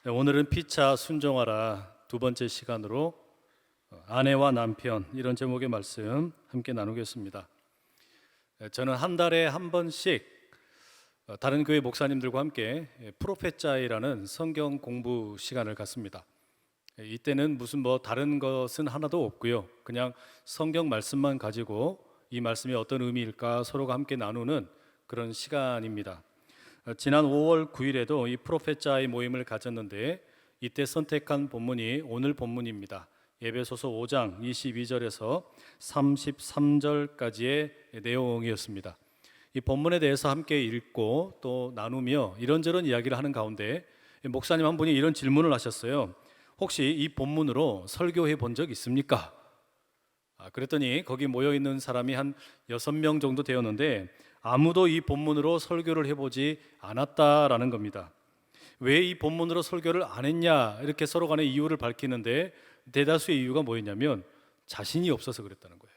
네, 오늘은 피차 순종하라 두 번째 시간으로 아내와 남편 이런 제목의 말씀 함께 나누겠습니다. 저는 한 달에 한 번씩 다른 교회 목사님들과 함께 프로페자이라는 성경 공부 시간을 갖습니다. 이때는 무슨 다른 것은 하나도 없고요. 그냥 성경 말씀만 가지고 이 말씀이 어떤 의미일까 서로가 함께 나누는 그런 시간입니다. 지난 5월 9일에도 이 프로페자이 모임을 가졌는데 이때 선택한 본문이 오늘 본문입니다. 에베소서 5장 22절에서 33절까지의 내용이었습니다. 이 본문에 대해서 함께 읽고 또 나누며 이런저런 이야기를 하는 가운데 목사님 한 분이 이런 질문을 하셨어요. 혹시 이 본문으로 설교해 본 적 있습니까? 그랬더니 거기 모여있는 사람이 한 6명 정도 되었는데 아무도 이 본문으로 설교를 해보지 않았다라는 겁니다. 왜 이 본문으로 설교를 안 했냐 이렇게 서로 간에 이유를 밝히는데 대다수의 이유가 뭐였냐면 자신이 없어서 그랬다는 거예요.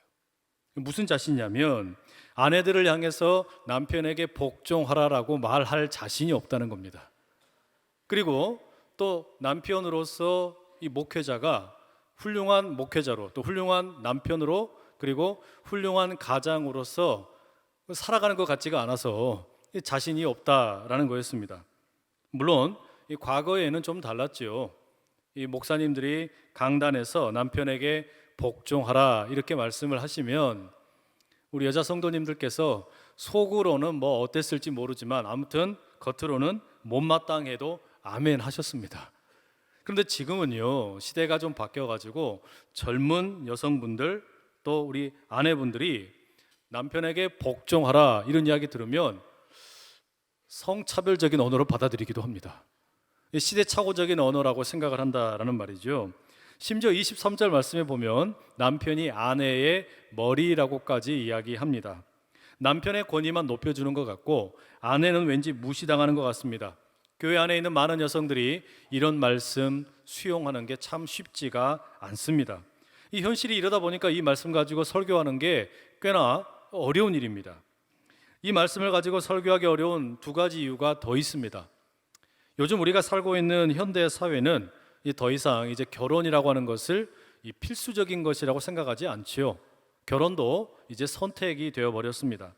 무슨 자신이냐면 아내들을 향해서 남편에게 복종하라라고 말할 자신이 없다는 겁니다. 그리고 또 남편으로서 이 목회자가 훌륭한 목회자로 또 훌륭한 남편으로 그리고 훌륭한 가장으로서 살아가는 것 같지가 않아서 자신이 없다라는 거였습니다. 물론 이 과거에는 좀 달랐죠. 이 목사님들이 강단에서 남편에게 복종하라 이렇게 말씀을 하시면 우리 여자 성도님들께서 속으로는 어땠을지 모르지만 아무튼 겉으로는 못마땅해도 아멘 하셨습니다. 그런데 지금은요, 시대가 좀 바뀌어가지고 젊은 여성분들 또 우리 아내분들이 남편에게 복종하라 이런 이야기 들으면 성차별적인 언어로 받아들이기도 합니다. 시대착오적인 언어라고 생각을 한다라는 말이죠. 심지어 23절 말씀에 보면 남편이 아내의 머리라고까지 이야기합니다. 남편의 권위만 높여주는 것 같고 아내는 왠지 무시당하는 것 같습니다. 교회 안에 있는 많은 여성들이 이런 말씀 수용하는 게 참 쉽지가 않습니다. 이 현실이 이러다 보니까 이 말씀 가지고 설교하는 게 꽤나 어려운 일입니다. 이 말씀을 가지고 설교하기 어려운 두 가지 이유가 더 있습니다. 요즘 우리가 살고 있는 현대 사회는 더 이상 이제 결혼이라고 하는 것을 필수적인 것이라고 생각하지 않지요. 결혼도 이제 선택이 되어버렸습니다.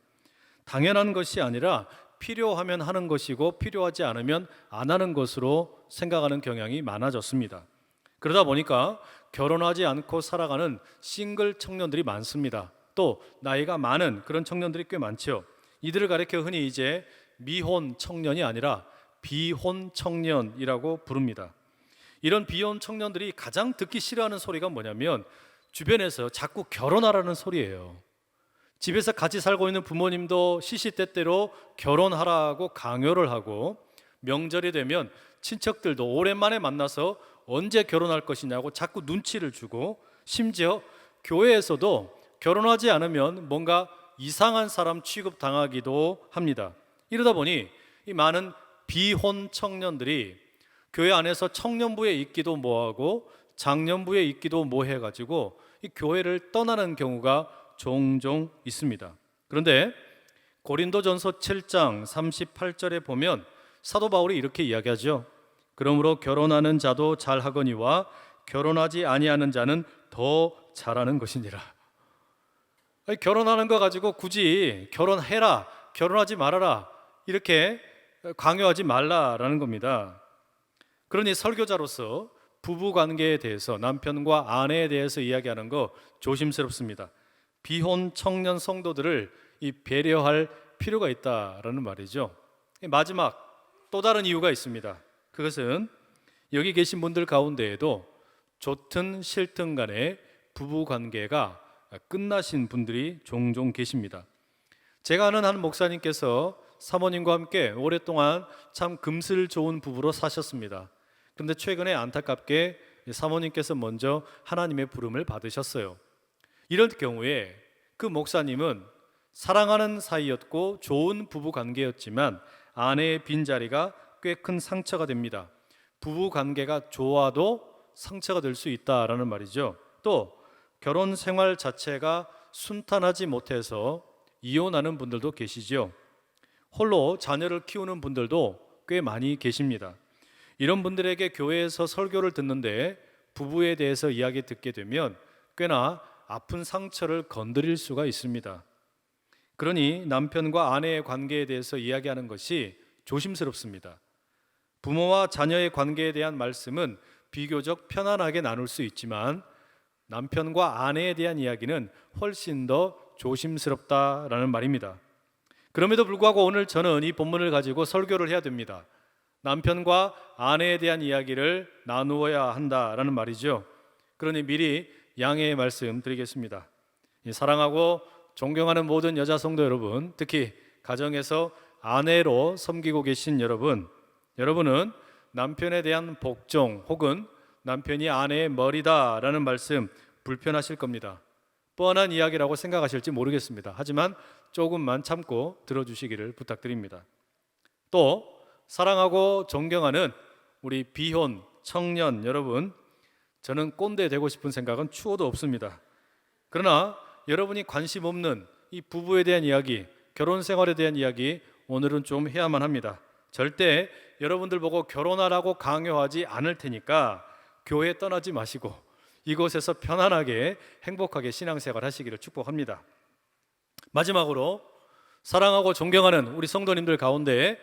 당연한 것이 아니라 필요하면 하는 것이고 필요하지 않으면 안 하는 것으로 생각하는 경향이 많아졌습니다. 그러다 보니까 결혼하지 않고 살아가는 싱글 청년들이 많습니다. 또 나이가 많은 그런 청년들이 꽤 많죠. 이들을 가리켜 흔히 이제 미혼 청년이 아니라 비혼 청년이라고 부릅니다. 이런 비혼 청년들이 가장 듣기 싫어하는 소리가 뭐냐면 주변에서 자꾸 결혼하라는 소리예요. 집에서 같이 살고 있는 부모님도 시시때때로 결혼하라고 강요를 하고 명절이 되면 친척들도 오랜만에 만나서 언제 결혼할 것이냐고 자꾸 눈치를 주고 심지어 교회에서도 결혼하지 않으면 뭔가 이상한 사람 취급당하기도 합니다. 이러다 보니 이 많은 비혼 청년들이 교회 안에서 청년부에 있기도 뭐하고 장년부에 있기도 뭐해가지고 이 교회를 떠나는 경우가 종종 있습니다. 그런데 고린도전서 7장 38절에 보면 사도 바울이 이렇게 이야기하죠. 그러므로 결혼하는 자도 잘하거니와 결혼하지 아니하는 자는 더 잘하는 것이니라. 결혼하는 거 가지고 굳이 결혼해라, 결혼하지 말아라 이렇게 강요하지 말라라는 겁니다. 그러니 설교자로서 부부 관계에 대해서 남편과 아내에 대해서 이야기하는 거 조심스럽습니다. 비혼 청년 성도들을 배려할 필요가 있다라는 말이죠. 마지막 또 다른 이유가 있습니다. 그것은 여기 계신 분들 가운데에도 좋든 싫든 간에 부부 관계가 끝나신 분들이 종종 계십니다. 제가 아는 한 목사님께서 사모님과 함께 오랫동안 참 금슬 좋은 부부로 사셨습니다. 그런데 최근에 안타깝게 사모님께서 먼저 하나님의 부름을 받으셨어요. 이런 경우에 그 목사님은 사랑하는 사이였고 좋은 부부 관계였지만 아내의 빈자리가 꽤 큰 상처가 됩니다. 부부 관계가 좋아도 상처가 될 수 있다라는 말이죠. 또 결혼 생활 자체가 순탄하지 못해서 이혼하는 분들도 계시죠. 홀로 자녀를 키우는 분들도 꽤 많이 계십니다. 이런 분들에게 교회에서 설교를 듣는데 부부에 대해서 이야기 듣게 되면 꽤나 아픈 상처를 건드릴 수가 있습니다. 그러니 남편과 아내의 관계에 대해서 이야기하는 것이 조심스럽습니다. 부모와 자녀의 관계에 대한 말씀은 비교적 편안하게 나눌 수 있지만 남편과 아내에 대한 이야기는 훨씬 더 조심스럽다라는 말입니다. 그럼에도 불구하고 오늘 저는 이 본문을 가지고 설교를 해야 됩니다. 남편과 아내에 대한 이야기를 나누어야 한다라는 말이죠. 그러니 미리 양해의 말씀 드리겠습니다. 사랑하고 존경하는 모든 여자 성도 여러분, 특히 가정에서 아내로 섬기고 계신 여러분은 남편에 대한 복종 혹은 남편이 아내의 머리다라는 말씀 불편하실 겁니다. 뻔한 이야기라고 생각하실지 모르겠습니다. 하지만 조금만 참고 들어주시기를 부탁드립니다. 또 사랑하고 존경하는 우리 비혼 청년 여러분, 저는 꼰대 되고 싶은 생각은 추호도 없습니다. 그러나 여러분이 관심 없는 이 부부에 대한 이야기, 결혼 생활에 대한 이야기 오늘은 좀 해야만 합니다. 절대 여러분들 보고 결혼하라고 강요하지 않을 테니까 교회 떠나지 마시고 이곳에서 편안하게 행복하게 신앙생활 하시기를 축복합니다. 마지막으로 사랑하고 존경하는 우리 성도님들 가운데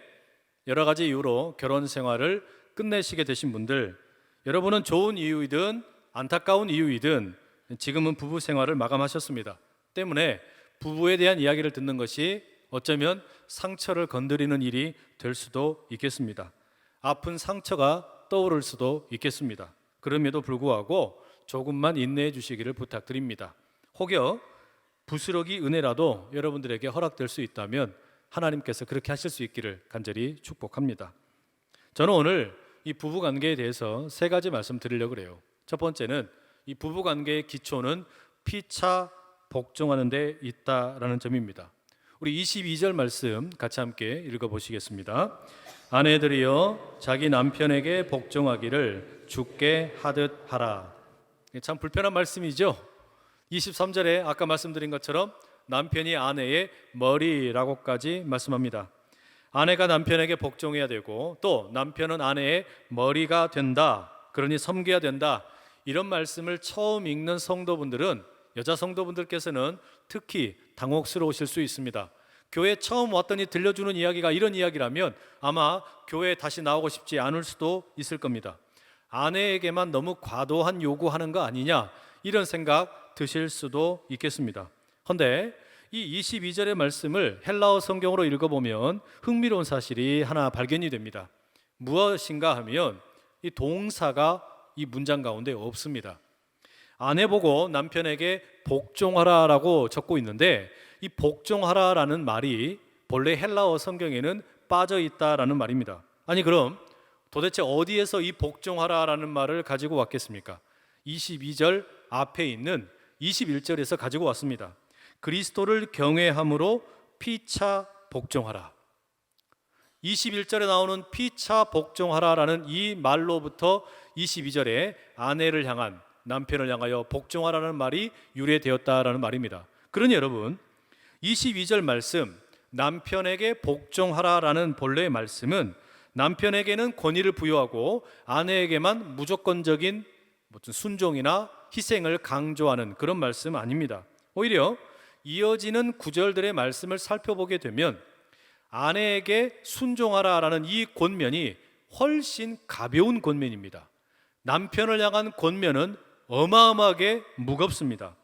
여러 가지 이유로 결혼 생활을 끝내시게 되신 분들, 여러분은 좋은 이유이든 안타까운 이유이든 지금은 부부 생활을 마감하셨습니다. 때문에 부부에 대한 이야기를 듣는 것이 어쩌면 상처를 건드리는 일이 될 수도 있겠습니다. 아픈 상처가 떠오를 수도 있겠습니다. 그럼에도 불구하고 조금만 인내해 주시기를 부탁드립니다. 혹여 부스러기 은혜라도 여러분들에게 허락될 수 있다면 하나님께서 그렇게 하실 수 있기를 간절히 축복합니다. 저는 오늘 이 부부관계에 대해서 세 가지 말씀드리려고 그래요. 첫 번째는 이 부부관계의 기초는 피차 복종하는 데 있다라는 점입니다. 우리 22절 말씀 같이 함께 읽어보시겠습니다. 아내들이여 자기 남편에게 복종하기를 주께 하듯 하라. 참 불편한 말씀이죠. 23절에 아까 말씀드린 것처럼 남편이 아내의 머리라고까지 말씀합니다. 아내가 남편에게 복종해야 되고 또 남편은 아내의 머리가 된다, 그러니 섬겨야 된다, 이런 말씀을 처음 읽는 성도분들은, 여자 성도분들께서는 특히 당혹스러우실 수 있습니다. 교회 처음 왔더니 들려주는 이야기가 이런 이야기라면 아마 교회에 다시 나오고 싶지 않을 수도 있을 겁니다. 아내에게만 너무 과도한 요구하는 거 아니냐, 이런 생각 드실 수도 있겠습니다. 그런데 이 22절의 말씀을 헬라어 성경으로 읽어보면 흥미로운 사실이 하나 발견이 됩니다. 무엇인가 하면 이 동사가 이 문장 가운데 없습니다. 아내 보고 남편에게 복종하라라고 적고 있는데 이 복종하라라는 말이 본래 헬라어 성경에는 빠져 있다라는 말입니다. 아니 그럼 도대체 어디에서 이 복종하라라는 말을 가지고 왔겠습니까? 22절 앞에 있는 21절에서 가지고 왔습니다. 그리스도를 경외함으로 피차 복종하라. 21절에 나오는 피차 복종하라라는 이 말로부터 22절에 아내를 향한, 남편을 향하여 복종하라는 말이 유래되었다라는 말입니다. 그러니 여러분, 22절 말씀 남편에게 복종하라라는 본래의 말씀은 남편에게는 권위를 부여하고 아내에게만 무조건적인 무슨 순종이나 희생을 강조하는 그런 말씀 아닙니다. 오히려 이어지는 구절들의 말씀을 살펴보게 되면 아내에게 순종하라라는 이 권면이 훨씬 가벼운 권면입니다. 남편을 향한 권면은 어마어마하게 무겁습니다.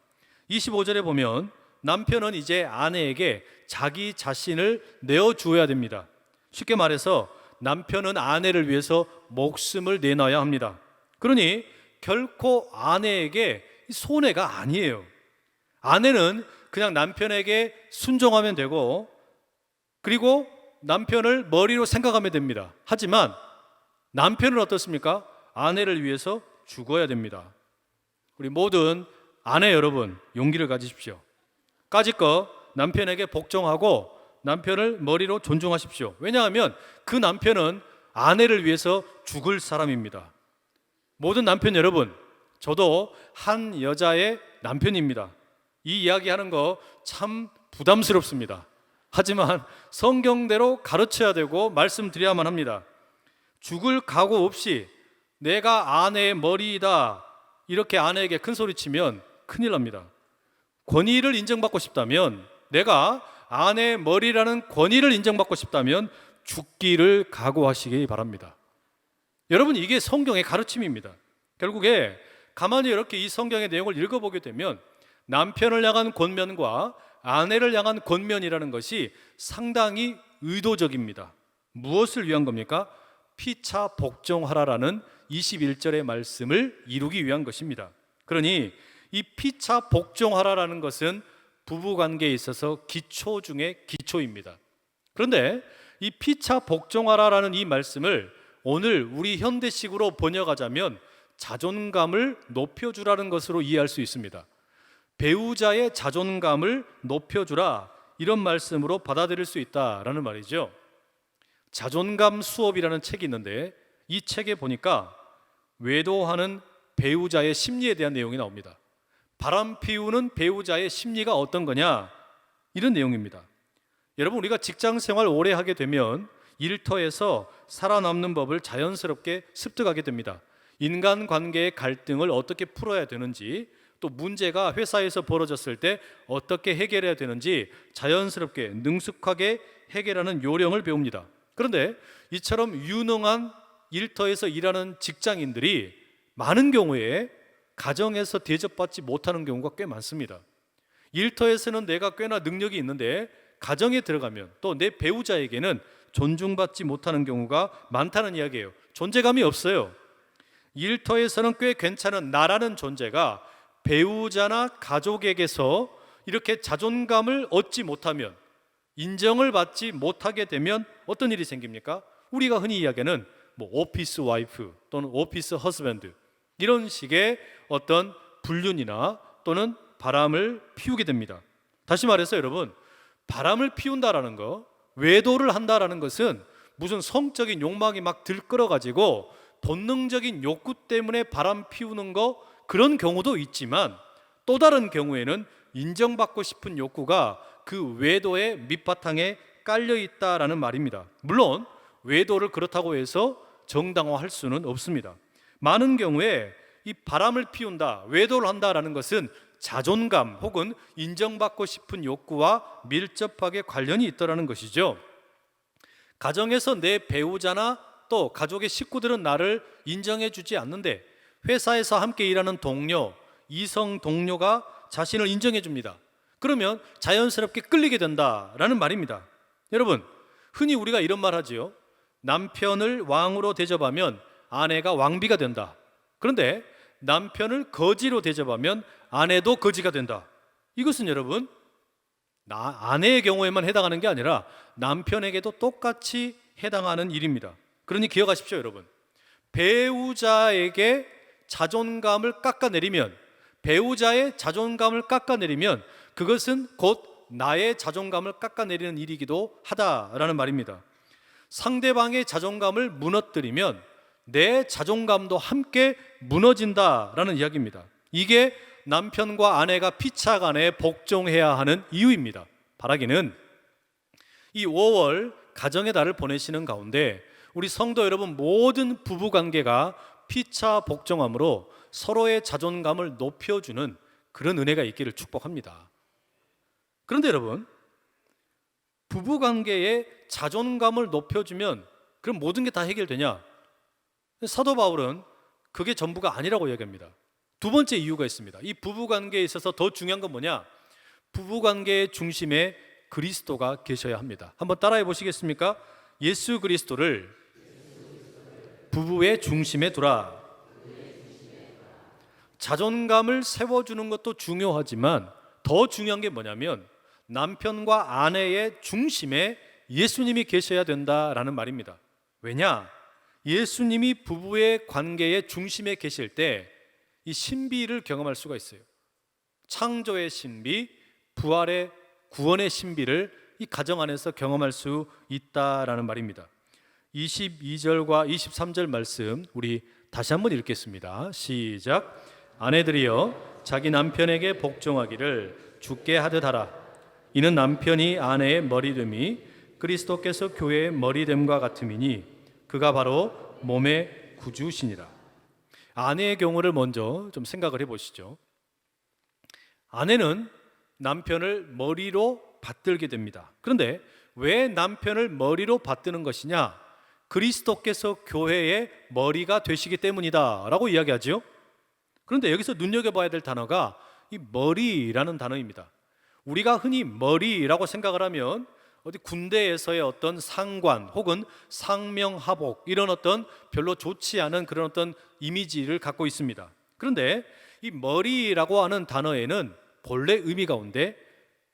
25절에 보면 남편은 이제 아내에게 자기 자신을 내어주어야 됩니다. 쉽게 말해서 남편은 아내를 위해서 목숨을 내놔야 합니다. 그러니 결코 아내에게 손해가 아니에요. 아내는 그냥 남편에게 순종하면 되고, 그리고 남편을 머리로 생각하면 됩니다. 하지만 남편은 어떻습니까? 아내를 위해서 죽어야 됩니다. 우리 모든 아내 여러분, 용기를 가지십시오. 까짓거 남편에게 복종하고 남편을 머리로 존중하십시오. 왜냐하면 그 남편은 아내를 위해서 죽을 사람입니다. 모든 남편 여러분, 저도 한 여자의 남편입니다. 이 이야기하는 거 참 부담스럽습니다. 하지만 성경대로 가르쳐야 되고 말씀드려야만 합니다. 죽을 각오 없이 내가 아내의 머리이다 이렇게 아내에게 큰 소리치면 큰일 납니다. 권위를 인정받고 싶다면, 내가 아내의 머리라는 권위를 인정받고 싶다면 죽기를 각오하시기 바랍니다. 여러분, 이게 성경의 가르침입니다. 결국에 가만히 이렇게 이 성경의 내용을 읽어보게 되면 남편을 향한 권면과 아내를 향한 권면이라는 것이 상당히 의도적입니다. 무엇을 위한 겁니까? 피차 복종하라라는 21절의 말씀을 이루기 위한 것입니다. 그러니 이 피차 복종하라라는 것은 부부관계에 있어서 기초 중에 기초입니다. 그런데 이 피차 복종하라라는 이 말씀을 오늘 우리 현대식으로 번역하자면 자존감을 높여주라는 것으로 이해할 수 있습니다. 배우자의 자존감을 높여주라, 이런 말씀으로 받아들일 수 있다라는 말이죠. 자존감 수업이라는 책이 있는데 이 책에 보니까 외도하는 배우자의 심리에 대한 내용이 나옵니다. 바람 피우는 배우자의 심리가 어떤 거냐, 이런 내용입니다. 여러분, 우리가 직장 생활 오래 하게 되면 일터에서 살아남는 법을 자연스럽게 습득하게 됩니다. 인간관계의 갈등을 어떻게 풀어야 되는지, 또 문제가 회사에서 벌어졌을 때 어떻게 해결해야 되는지 자연스럽게 능숙하게 해결하는 요령을 배웁니다. 그런데 이처럼 유능한 일터에서 일하는 직장인들이 많은 경우에 가정에서 대접받지 못하는 경우가 꽤 많습니다. 일터에서는 내가 꽤나 능력이 있는데 가정에 들어가면 또 내 배우자에게는 존중받지 못하는 경우가 많다는 이야기예요. 존재감이 없어요. 일터에서는 꽤 괜찮은 나라는 존재가 배우자나 가족에게서 이렇게 자존감을 얻지 못하면, 인정을 받지 못하게 되면 어떤 일이 생깁니까? 우리가 흔히 이야기하는 오피스 와이프 또는 오피스 허스밴드, 이런 식의 어떤 불륜이나 또는 바람을 피우게 됩니다. 다시 말해서 여러분, 바람을 피운다라는 거, 외도를 한다라는 것은 무슨 성적인 욕망이 막 들끓어가지고 본능적인 욕구 때문에 바람 피우는 거, 그런 경우도 있지만 또 다른 경우에는 인정받고 싶은 욕구가 그 외도의 밑바탕에 깔려 있다라는 말입니다. 물론 외도를 그렇다고 해서 정당화할 수는 없습니다. 많은 경우에 이 바람을 피운다, 외도를 한다라는 것은 자존감 혹은 인정받고 싶은 욕구와 밀접하게 관련이 있다는 것이죠. 가정에서 내 배우자나 또 가족의 식구들은 나를 인정해 주지 않는데 회사에서 함께 일하는 동료, 이성 동료가 자신을 인정해 줍니다. 그러면 자연스럽게 끌리게 된다라는 말입니다. 여러분, 흔히 우리가 이런 말 하지요. 남편을 왕으로 대접하면 아내가 왕비가 된다. 그런데 남편을 거지로 대접하면 아내도 거지가 된다. 이것은 여러분, 아내의 경우에만 해당하는 게 아니라 남편에게도 똑같이 해당하는 일입니다. 그러니 기억하십시오, 여러분. 배우자에게 자존감을 깎아내리면, 배우자의 자존감을 깎아내리면 그것은 곧 나의 자존감을 깎아내리는 일이기도 하다라는 말입니다. 상대방의 자존감을 무너뜨리면 내 자존감도 함께 무너진다라는 이야기입니다. 이게 남편과 아내가 피차간에 복종해야 하는 이유입니다. 바라기는 이 5월 가정의 달을 보내시는 가운데 우리 성도 여러분 모든 부부관계가 피차 복종함으로 서로의 자존감을 높여주는 그런 은혜가 있기를 축복합니다. 그런데 여러분, 부부관계에 자존감을 높여주면 그럼 모든 게 다 해결되냐? 사도 바울은 그게 전부가 아니라고 이야기합니다. 두 번째 이유가 있습니다. 이 부부관계에 있어서 더 중요한 건 뭐냐? 부부관계의 중심에 그리스도가 계셔야 합니다. 한번 따라해 보시겠습니까? 예수 그리스도를 부부의 중심에 두라. 자존감을 세워주는 것도 중요하지만 더 중요한 게 뭐냐면 남편과 아내의 중심에 예수님이 계셔야 된다라는 말입니다. 왜냐? 예수님이 부부의 관계의 중심에 계실 때 이 신비를 경험할 수가 있어요. 창조의 신비, 부활의 구원의 신비를 이 가정 안에서 경험할 수 있다라는 말입니다. 22절과 23절 말씀 우리 다시 한번 읽겠습니다. 시작. 아내들이여 자기 남편에게 복종하기를 주께 하듯 하라. 이는 남편이 아내의 머리됨이 그리스도께서 교회의 머리됨과 같음이니 그가 바로 몸의 구주시니라. 아내의 경우를 먼저 좀 생각을 해보시죠. 아내는 남편을 머리로 받들게 됩니다. 그런데 왜 남편을 머리로 받드는 것이냐? 그리스도께서 교회의 머리가 되시기 때문이다 라고 이야기하죠. 그런데 여기서 눈여겨봐야 될 단어가 이 머리라는 단어입니다. 우리가 흔히 머리라고 생각을 하면 어디 군대에서의 어떤 상관 혹은 상명하복 이런 어떤 별로 좋지 않은 그런 어떤 이미지를 갖고 있습니다. 그런데 이 머리라고 하는 단어에는 본래 의미 가운데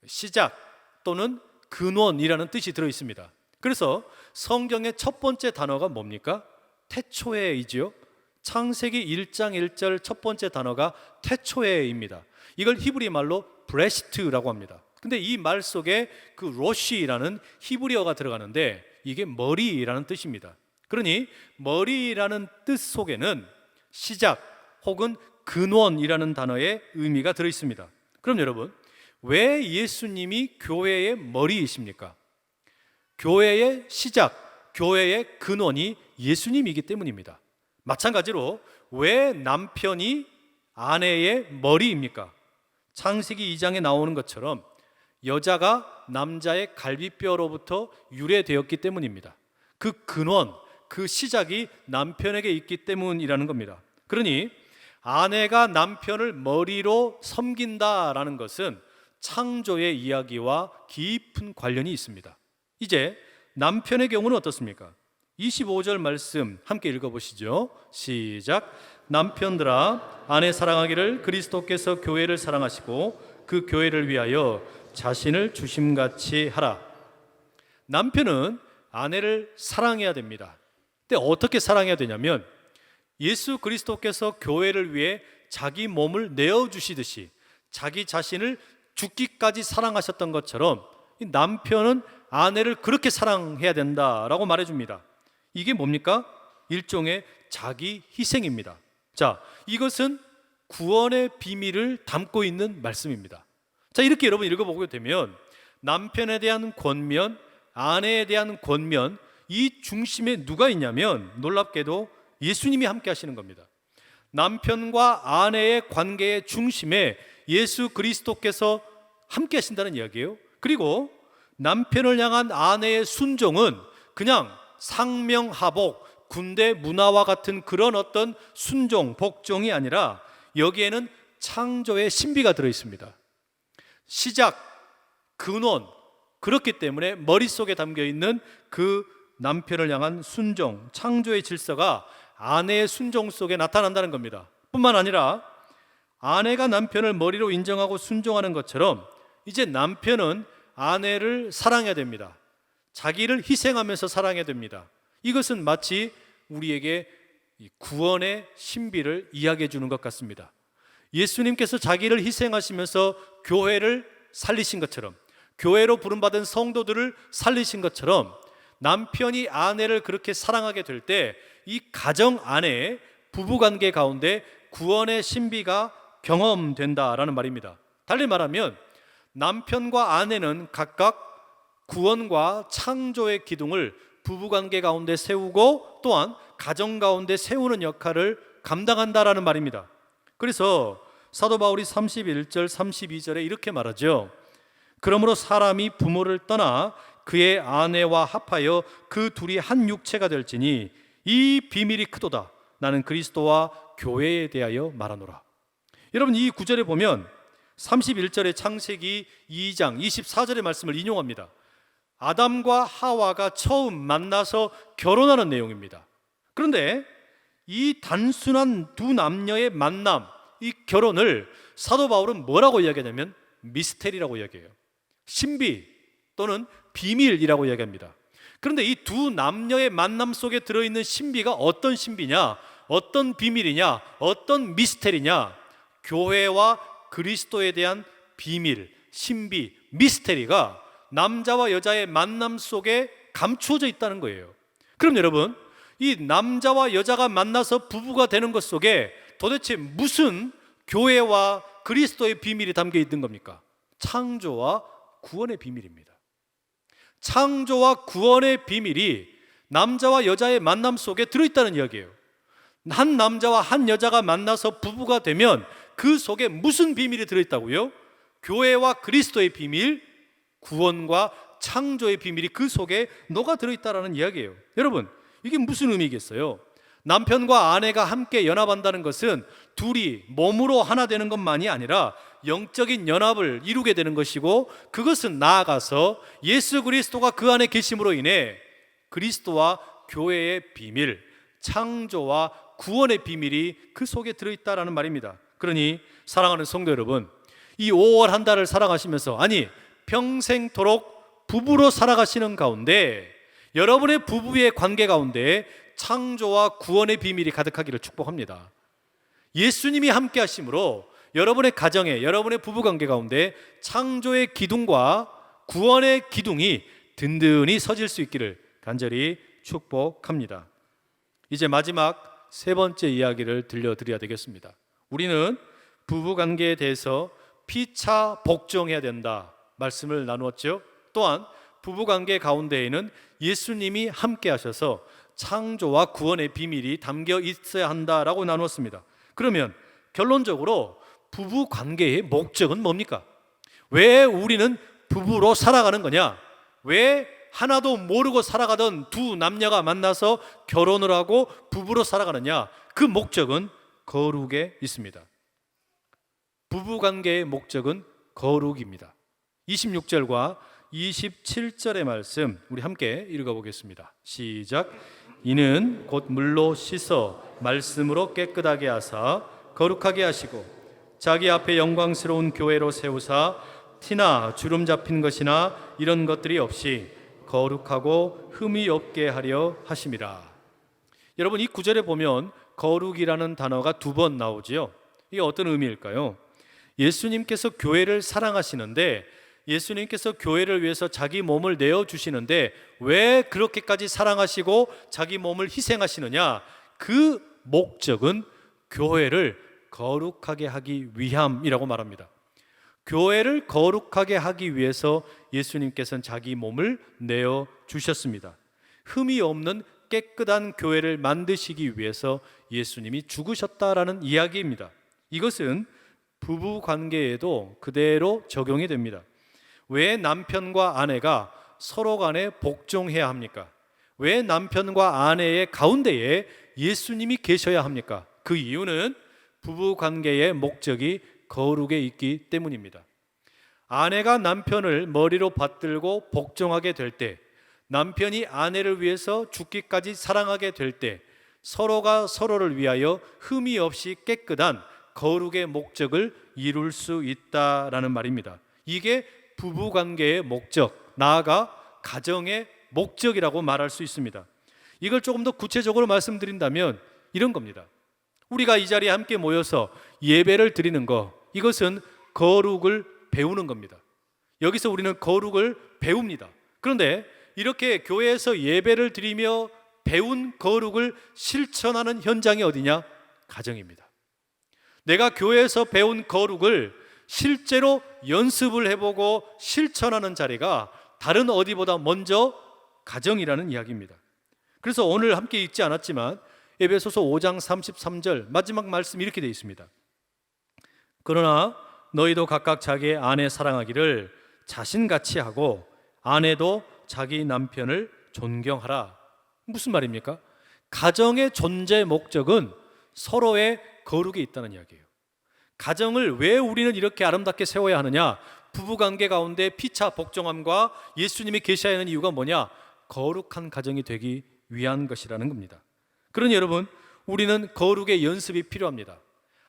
시작 또는 근원이라는 뜻이 들어 있습니다. 그래서 성경의 첫 번째 단어가 뭡니까? 태초에이지요. 창세기 1장 1절 첫 번째 단어가 태초에입니다. 이걸 히브리 말로 브레시트라고 합니다. 근데 이 말 속에 그 로시라는 히브리어가 들어가는데 이게 머리라는 뜻입니다. 그러니 머리라는 뜻 속에는 시작 혹은 근원이라는 단어의 의미가 들어 있습니다. 그럼 여러분, 왜 예수님이 교회의 머리이십니까? 교회의 시작, 교회의 근원이 예수님이기 때문입니다. 마찬가지로 왜 남편이 아내의 머리입니까? 창세기 2장에 나오는 것처럼 여자가 남자의 갈비뼈로부터 유래되었기 때문입니다. 그 근원, 그 시작이 남편에게 있기 때문이라는 겁니다. 그러니 아내가 남편을 머리로 섬긴다라는 것은 창조의 이야기와 깊은 관련이 있습니다. 이제 남편의 경우는 어떻습니까? 25절 말씀 함께 읽어보시죠. 시작. 남편들아 아내 사랑하기를 그리스도께서 교회를 사랑하시고 그 교회를 위하여 자신을 주심같이 하라. 남편은 아내를 사랑해야 됩니다. 근데 어떻게 사랑해야 되냐면 예수 그리스도께서 교회를 위해 자기 몸을 내어주시듯이 자기 자신을 죽기까지 사랑하셨던 것처럼 남편은 아내를 그렇게 사랑해야 된다라고 말해줍니다. 이게 뭡니까? 일종의 자기 희생입니다. 자, 이것은 구원의 비밀을 담고 있는 말씀입니다. 자, 이렇게 여러분 읽어보게 되면 남편에 대한 권면, 아내에 대한 권면, 이 중심에 누가 있냐면 놀랍게도 예수님이 함께 하시는 겁니다. 남편과 아내의 관계의 중심에 예수 그리스도께서 함께 하신다는 이야기예요. 그리고 남편을 향한 아내의 순종은 그냥 상명하복, 군대 문화와 같은 그런 어떤 순종, 복종이 아니라 여기에는 창조의 신비가 들어 있습니다. 시작, 근원, 그렇기 때문에 머릿속에 담겨 있는 그 남편을 향한 순종, 창조의 질서가 아내의 순종 속에 나타난다는 겁니다. 뿐만 아니라 아내가 남편을 머리로 인정하고 순종하는 것처럼 이제 남편은 아내를 사랑해야 됩니다. 자기를 희생하면서 사랑해야 됩니다. 이것은 마치 우리에게 구원의 신비를 이야기해 주는 것 같습니다. 예수님께서 자기를 희생하시면서 교회를 살리신 것처럼, 교회로 부름받은 성도들을 살리신 것처럼 남편이 아내를 그렇게 사랑하게 될 때 이 가정 안에 부부관계 가운데 구원의 신비가 경험된다라는 말입니다. 달리 말하면 남편과 아내는 각각 구원과 창조의 기둥을 부부관계 가운데 세우고 또한 가정 가운데 세우는 역할을 감당한다라는 말입니다. 그래서 사도 바울이 31절 32절에 이렇게 말하죠. 그러므로 사람이 부모를 떠나 그의 아내와 합하여 그 둘이 한 육체가 될지니 이 비밀이 크도다. 나는 그리스도와 교회에 대하여 말하노라. 여러분, 이 구절에 보면 31절의 창세기 2장 24절의 말씀을 인용합니다. 아담과 하와가 처음 만나서 결혼하는 내용입니다. 그런데 이 단순한 두 남녀의 만남, 이 결혼을 사도 바울은 뭐라고 이야기하냐면 미스테리라고 이야기해요. 신비 또는 비밀이라고 이야기합니다. 그런데 이 두 남녀의 만남 속에 들어있는 신비가 어떤 신비냐, 어떤 비밀이냐, 어떤 미스테리냐, 교회와 그리스도에 대한 비밀, 신비, 미스테리가 남자와 여자의 만남 속에 감추어져 있다는 거예요. 그럼 여러분, 이 남자와 여자가 만나서 부부가 되는 것 속에 도대체 무슨 교회와 그리스도의 비밀이 담겨 있는 겁니까? 창조와 구원의 비밀입니다. 창조와 구원의 비밀이 남자와 여자의 만남 속에 들어있다는 이야기예요. 한 남자와 한 여자가 만나서 부부가 되면 그 속에 무슨 비밀이 들어있다고요? 교회와 그리스도의 비밀, 구원과 창조의 비밀이 그 속에 녹아 들어있다는 이야기예요. 여러분, 이게 무슨 의미겠어요? 남편과 아내가 함께 연합한다는 것은 둘이 몸으로 하나 되는 것만이 아니라 영적인 연합을 이루게 되는 것이고, 그것은 나아가서 예수 그리스도가 그 안에 계심으로 인해 그리스도와 교회의 비밀, 창조와 구원의 비밀이 그 속에 들어있다라는 말입니다. 그러니 사랑하는 성도 여러분, 이 5월 한 달을 살아가시면서, 아니 평생토록 부부로 살아가시는 가운데 여러분의 부부의 관계 가운데 창조와 구원의 비밀이 가득하기를 축복합니다. 예수님이 함께 하심으로 여러분의 가정에, 여러분의 부부관계 가운데 창조의 기둥과 구원의 기둥이 든든히 서질 수 있기를 간절히 축복합니다. 이제 마지막 세 번째 이야기를 들려드려야 되겠습니다. 우리는 부부관계에 대해서 피차 복종해야 된다 말씀을 나누었죠. 또한 부부관계 가운데에는 예수님이 함께 하셔서 창조와 구원의 비밀이 담겨 있어야 한다라고 나누었습니다. 그러면 결론적으로 부부관계의 목적은 뭡니까? 왜 우리는 부부로 살아가는 거냐? 왜 하나도 모르고 살아가던 두 남녀가 만나서 결혼을 하고 부부로 살아가느냐? 그 목적은 거룩에 있습니다. 부부관계의 목적은 거룩입니다. 26절과 27절의 말씀 우리 함께 읽어보겠습니다. 시작. 이는 곧 물로 씻어 말씀으로 깨끗하게 하사 거룩하게 하시고 자기 앞에 영광스러운 교회로 세우사 티나 주름 잡힌 것이나 이런 것들이 없이 거룩하고 흠이 없게 하려 하심이라. 여러분, 이 구절에 보면 거룩이라는 단어가 두 번 나오지요. 이게 어떤 의미일까요? 예수님께서 교회를 사랑하시는데, 예수님께서 교회를 위해서 자기 몸을 내어주시는데 왜 그렇게까지 사랑하시고 자기 몸을 희생하시느냐? 그 목적은 교회를 거룩하게 하기 위함이라고 말합니다. 교회를 거룩하게 하기 위해서 예수님께서는 자기 몸을 내어주셨습니다. 흠이 없는 깨끗한 교회를 만드시기 위해서 예수님이 죽으셨다라는 이야기입니다. 이것은 부부 관계에도 그대로 적용이 됩니다. 왜 남편과 아내가 서로 간에 복종해야 합니까? 왜 남편과 아내의 가운데에 예수님이 계셔야 합니까? 그 이유는 부부 관계의 목적이 거룩에 있기 때문입니다. 아내가 남편을 머리로 받들고 복종하게 될 때, 남편이 아내를 위해서 죽기까지 사랑하게 될 때, 서로가 서로를 위하여 흠이 없이 깨끗한 거룩의 목적을 이룰 수 있다라는 말입니다. 이게 부부관계의 목적, 나아가 가정의 목적이라고 말할 수 있습니다. 이걸 조금 더 구체적으로 말씀드린다면 이런 겁니다. 우리가 이 자리에 함께 모여서 예배를 드리는 것, 이것은 거룩을 배우는 겁니다. 여기서 우리는 거룩을 배웁니다. 그런데 이렇게 교회에서 예배를 드리며 배운 거룩을 실천하는 현장이 어디냐? 가정입니다. 내가 교회에서 배운 거룩을 실제로 연습을 해보고 실천하는 자리가 다른 어디보다 먼저 가정이라는 이야기입니다. 그래서 오늘 함께 읽지 않았지만 에베소서 5장 33절 마지막 말씀 이렇게 되어 있습니다. 그러나 너희도 각각 자기의 아내 사랑하기를 자신같이 하고 아내도 자기 남편을 존경하라. 무슨 말입니까? 가정의 존재 목적은 서로의 거룩에 있다는 이야기예요. 가정을 왜 우리는 이렇게 아름답게 세워야 하느냐? 부부관계 가운데 피차 복종함과 예수님이 계셔야 하는 이유가 뭐냐? 거룩한 가정이 되기 위한 것이라는 겁니다. 그러니 여러분, 우리는 거룩의 연습이 필요합니다.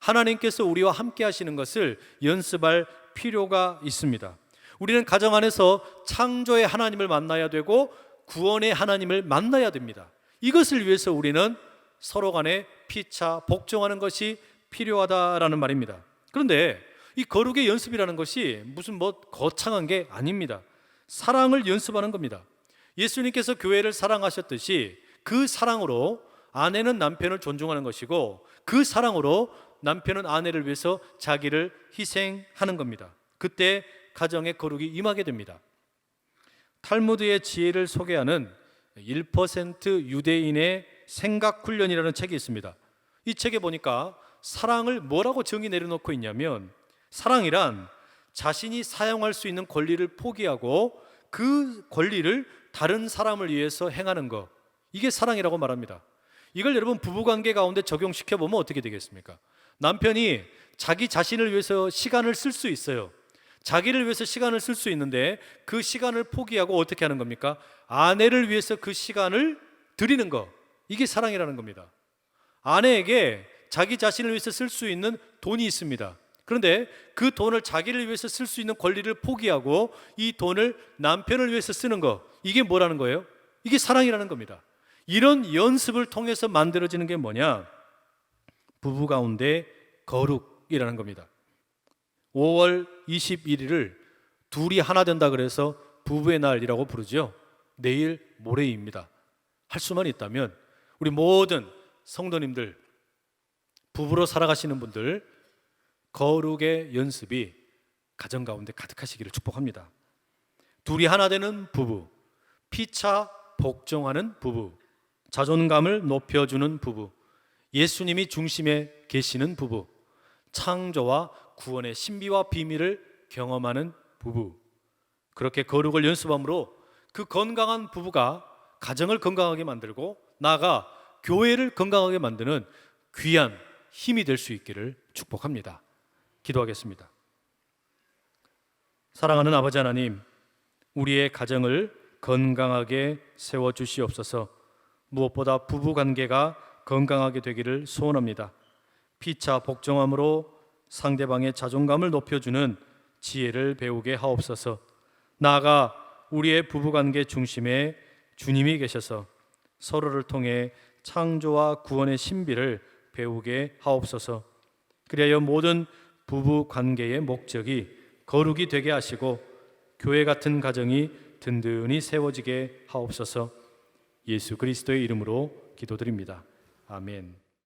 하나님께서 우리와 함께 하시는 것을 연습할 필요가 있습니다. 우리는 가정 안에서 창조의 하나님을 만나야 되고 구원의 하나님을 만나야 됩니다. 이것을 위해서 우리는 서로 간에 피차 복종하는 것이 필요하다라는 말입니다. 그런데 이 거룩의 연습이라는 것이 무슨 거창한 게 아닙니다. 사랑을 연습하는 겁니다. 예수님께서 교회를 사랑하셨듯이 그 사랑으로 아내는 남편을 존중하는 것이고 그 사랑으로 남편은 아내를 위해서 자기를 희생하는 겁니다. 그때 가정의 거룩이 임하게 됩니다. 탈무드의 지혜를 소개하는 1% 유대인의 생각 훈련이라는 책이 있습니다. 이 책에 보니까 사랑을 뭐라고 정의 내려놓고 있냐면, 사랑이란 자신이 사용할 수 있는 권리를 포기하고 그 권리를 다른 사람을 위해서 행하는 것, 이게 사랑이라고 말합니다. 이걸 여러분 부부관계 가운데 적용시켜 보면 어떻게 되겠습니까? 남편이 자기 자신을 위해서 시간을 쓸 수 있어요. 자기를 위해서 시간을 쓸 수 있는데 그 시간을 포기하고 어떻게 하는 겁니까? 아내를 위해서 그 시간을 드리는 것, 이게 사랑이라는 겁니다. 아내에게 자기 자신을 위해서 쓸 수 있는 돈이 있습니다. 그런데 그 돈을 자기를 위해서 쓸 수 있는 권리를 포기하고 이 돈을 남편을 위해서 쓰는 것, 이게 뭐라는 거예요? 이게 사랑이라는 겁니다. 이런 연습을 통해서 만들어지는 게 뭐냐? 부부 가운데 거룩이라는 겁니다. 5월 21일을 둘이 하나 된다 그래서 부부의 날이라고 부르죠. 내일 모레입니다. 할 수만 있다면 우리 모든 성도님들, 부부로 살아가시는 분들, 거룩의 연습이 가정 가운데 가득하시기를 축복합니다. 둘이 하나 되는 부부, 피차 복종하는 부부, 자존감을 높여주는 부부, 예수님이 중심에 계시는 부부, 창조와 구원의 신비와 비밀을 경험하는 부부, 그렇게 거룩을 연습함으로 그 건강한 부부가 가정을 건강하게 만들고 나아가 교회를 건강하게 만드는 귀한 힘이 될 수 있기를 축복합니다. 기도하겠습니다. 사랑하는 아버지 하나님, 우리의 가정을 건강하게 세워주시옵소서. 무엇보다 부부관계가 건강하게 되기를 소원합니다. 피차 복종함으로 상대방의 자존감을 높여주는 지혜를 배우게 하옵소서. 나아가 우리의 부부관계 중심에 주님이 계셔서 서로를 통해 창조와 구원의 신비를 배우게 하옵소서. 그리하여 모든 부부관계의 목적이 거룩이 되게 하시고 교회 같은 가정이 든든히 세워지게 하옵소서. 예수 그리스도의 이름으로 기도드립니다. 아멘.